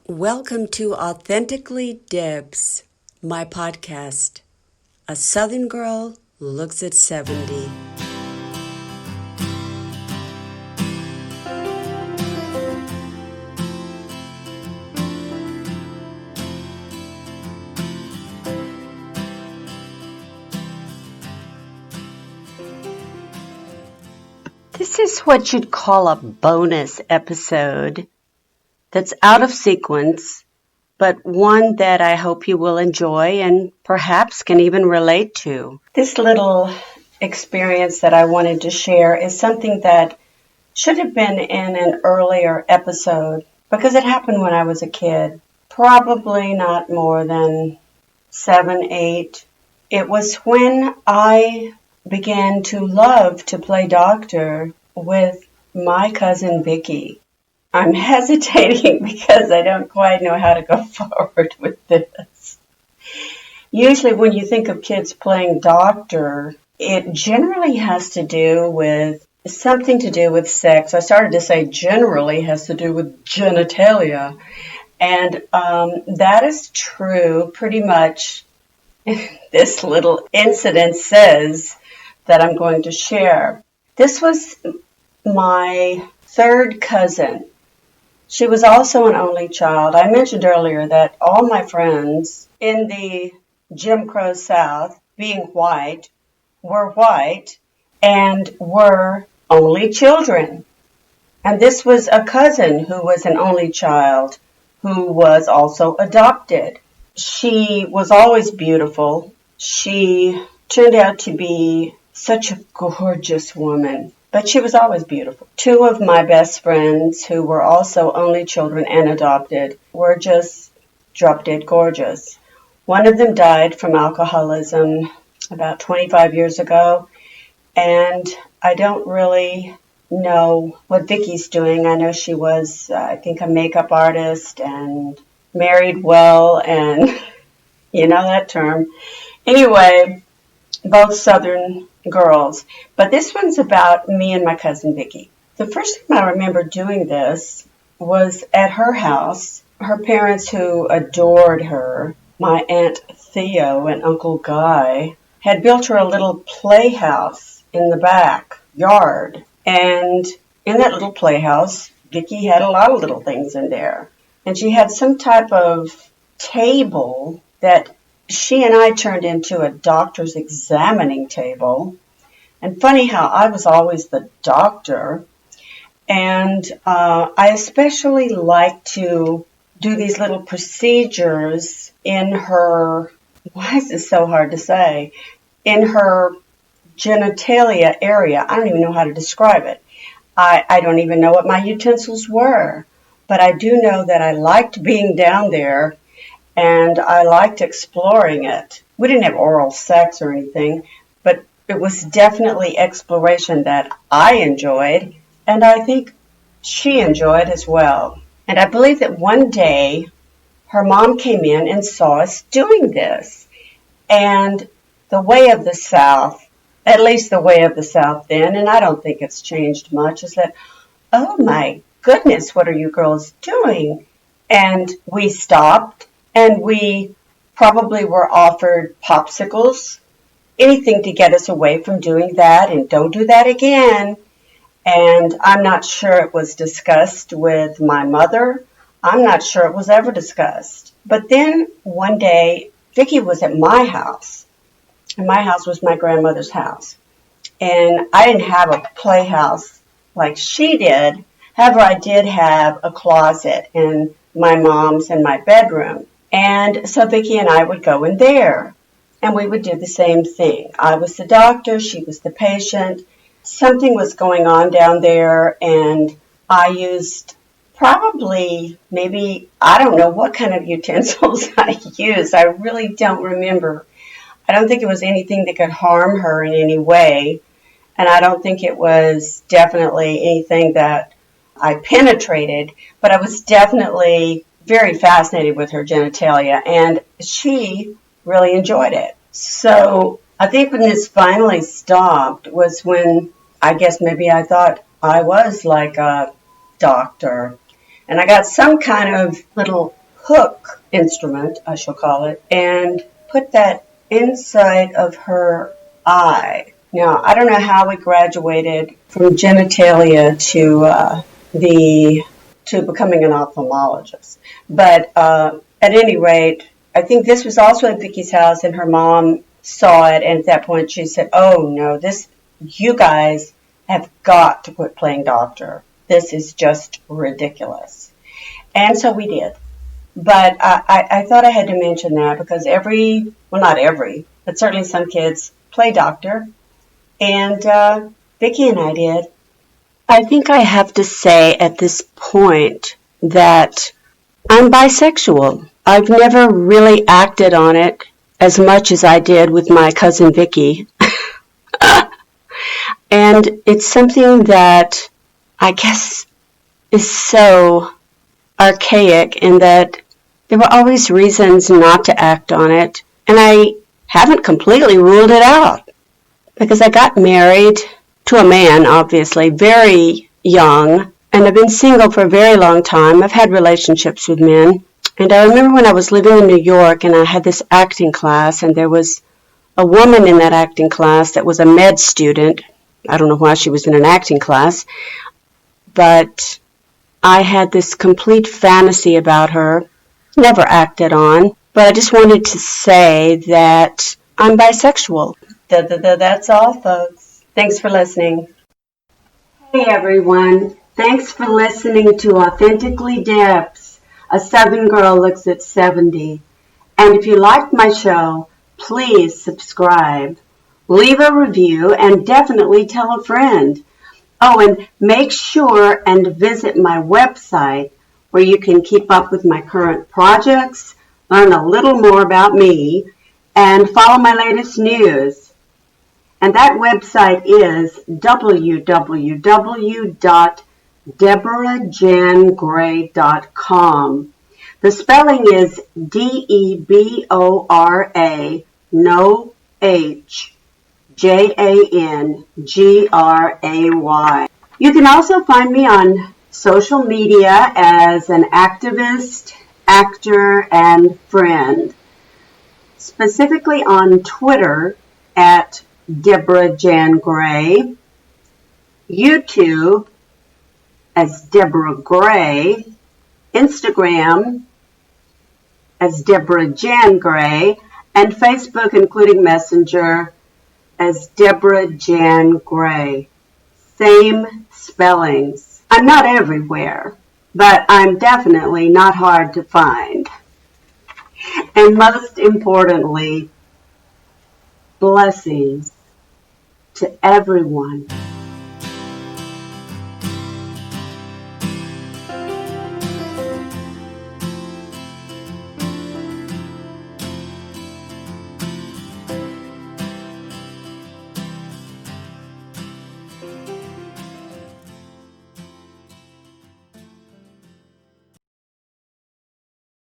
Welcome to Authentically Debz, my podcast. A Southern girl looks at 70. This is what you'd call a bonus episode that's out of sequence, but one that I hope you will enjoy and perhaps can even relate to. This little experience that I wanted to share is something that should have been in an earlier episode because it happened when I was a kid, probably not more than 7, 8. It was when I began to love to play doctor with my cousin Vicky. I'm hesitating because I don't quite know how to go forward with this. Usually when you think of kids playing doctor, it generally has to do with something to do with sex. I started to say generally has to do with genitalia. And that is true pretty much. This little incident says that I'm going to share. This was my third cousin. She was also an only child. I mentioned earlier that all my friends in the Jim Crow South, being white, were white and were only children. And this was a cousin who was an only child who was also adopted. She was always beautiful. She turned out to be such a gorgeous woman, but she was always beautiful. Two of my best friends, who were also only children and adopted, were just drop-dead gorgeous. One of them died from alcoholism about 25 years ago, and I don't really know what Vicky's doing. I know she was, I think, a makeup artist and married well, and you know that term. Anyway, both Southern girls. But this one's about me and my cousin Vicky. The first time I remember doing this was at her house. Her parents, who adored her, my Aunt Theo and Uncle Guy, had built her a little playhouse in the backyard. And in that little playhouse, Vicky had a lot of little things in there. And she had some type of table that she and I turned into a doctor's examining table. And funny how I was always the doctor. And I especially liked to do these little procedures in her, why is this so hard to say, in her genitalia area. I don't even know how to describe it. I don't even know what my utensils were. But I do know that I liked being down there, and I liked exploring it. We didn't have oral sex or anything, but it was definitely exploration that I enjoyed, and I think she enjoyed as well. And I believe that one day her mom came in and saw us doing this. And the way of the South, at least the way of the South then, and I don't think it's changed much, is that, oh my goodness, what are you girls doing? And we stopped, and we probably were offered popsicles, anything to get us away from doing that, and don't do that again. And I'm not sure it was discussed with my mother. I'm not sure it was ever discussed. But then one day, Vicky was at my house, and my house was my grandmother's house. And I didn't have a playhouse like she did. However, I did have a closet in my mom's and my bedroom. And so Vicky and I would go in there, and we would do the same thing. I was the doctor, she was the patient. Something was going on down there, and I used probably, maybe, I don't know what kind of utensils I used. I really don't remember. I don't think it was anything that could harm her in any way, and I don't think it was definitely anything that I penetrated, but I was definitely very fascinated with her genitalia, and she really enjoyed it. So I think when this finally stopped was when I guess maybe I thought I was like a doctor. And I got some kind of little hook instrument, I shall call it, and put that inside of her eye. Now, I don't know how we graduated from genitalia to becoming an ophthalmologist. But at any rate, I think this was also at Vicky's house, and her mom saw it, and at that point she said, "Oh no, you guys have got to quit playing doctor. This is just ridiculous." And so we did. But I thought I had to mention that because not every, but certainly some kids play doctor. And Vicky and I did. I think I have to say at this point that I'm bisexual. I've never really acted on it as much as I did with my cousin Vicky. And it's something that I guess is so archaic in that there were always reasons not to act on it, and I haven't completely ruled it out because I got married to a man, obviously, very young, and I've been single for a very long time. I've had relationships with men, and I remember when I was living in New York and I had this acting class, and there was a woman in that acting class that was a med student. I don't know why she was in an acting class, but I had this complete fantasy about her, never acted on, but I just wanted to say that I'm bisexual. That's all, folks. Thanks for listening. Hey, everyone. Thanks for listening to Authentically Debz, a Southern girl looks at 70. And if you liked my show, please subscribe, leave a review, and definitely tell a friend. Oh, and make sure and visit my website where you can keep up with my current projects, learn a little more about me, and follow my latest news. And that website is www.deborajanGray.com. The spelling is Debora, no H, JANGRAY. You can also find me on social media as an activist, actor, and friend. Specifically on Twitter at Deborah Jan Gray, YouTube as Deborah Gray, Instagram as Deborah Jan Gray, and Facebook, including Messenger, as Deborah Jan Gray. Same spellings. I'm not everywhere, but I'm definitely not hard to find. And most importantly, blessings to everyone.